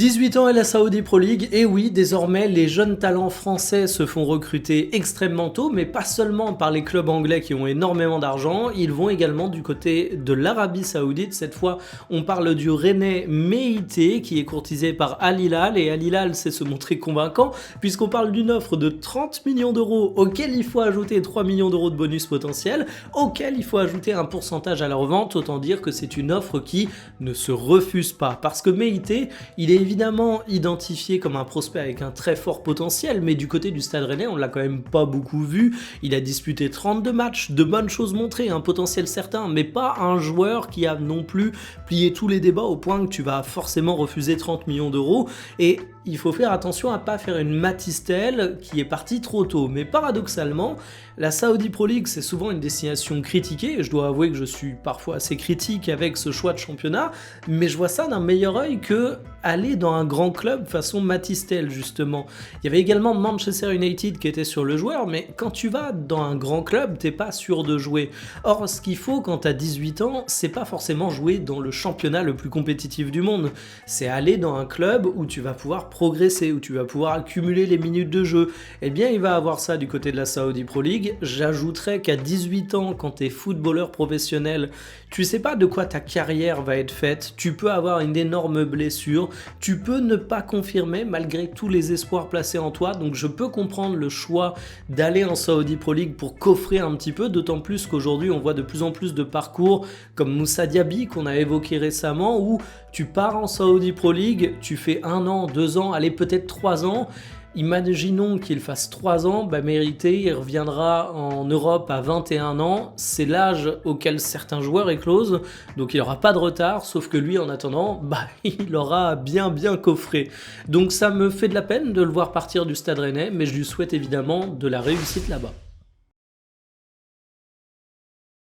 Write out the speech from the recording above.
18 ans et la Saudi Pro League, et oui, désormais les jeunes talents français se font recruter extrêmement tôt, mais pas seulement par les clubs anglais qui ont énormément d'argent, ils vont également du côté de l'Arabie Saoudite. Cette fois, on parle du Rennais Meïté qui est courtisé par Al Hilal, et Al Hilal sait se montrer convaincant puisqu'on parle d'une offre de 30 millions d'euros auquel il faut ajouter 3 millions d'euros de bonus potentiel, auquel il faut ajouter un pourcentage à la revente. Autant dire que c'est une offre qui ne se refuse pas, parce que Meïté, il est évidemment identifié comme un prospect avec un très fort potentiel, mais du côté du Stade Rennais, on l'a quand même pas beaucoup vu. Il a disputé 32 matchs, de bonnes choses montrées, un potentiel certain, mais pas un joueur qui a non plus plié tous les débats au point que tu vas forcément refuser 30 millions d'euros. Et il faut faire attention à pas faire une Matistel qui est partie trop tôt. Mais paradoxalement, la Saudi Pro League, c'est souvent une destination critiquée, et je dois avouer que je suis parfois assez critique avec ce choix de championnat, mais je vois ça d'un meilleur œil que aller dans un grand club façon Matistel, justement. Il y avait également Manchester United qui était sur le joueur, mais quand tu vas dans un grand club, t'es pas sûr de jouer. Or, ce qu'il faut quand t'as 18 ans, c'est pas forcément jouer dans le championnat le plus compétitif du monde, c'est aller dans un club où tu vas pouvoir progresser, où tu vas pouvoir accumuler les minutes de jeu. Eh bien, il va avoir ça du côté de la Saudi Pro League. J'ajouterais qu'à 18 ans, quand t'es footballeur professionnel, tu sais pas de quoi ta carrière va être faite, tu peux avoir une énorme blessure, tu peux ne pas confirmer malgré tous les espoirs placés en toi, donc je peux comprendre le choix d'aller en Saudi Pro League pour coffrer un petit peu, d'autant plus qu'aujourd'hui on voit de plus en plus de parcours comme Moussa Diaby qu'on a évoqué récemment, où tu pars en Saudi Pro League, tu fais 1 an, 2 ans, allez peut-être 3 ans, imaginons qu'il fasse 3 ans, Meïté, il reviendra en Europe à 21 ans, c'est l'âge auquel certains joueurs éclosent, donc il n'aura pas de retard, sauf que lui en attendant, il aura bien coffré. Donc ça me fait de la peine de le voir partir du Stade Rennais, mais je lui souhaite évidemment de la réussite là-bas.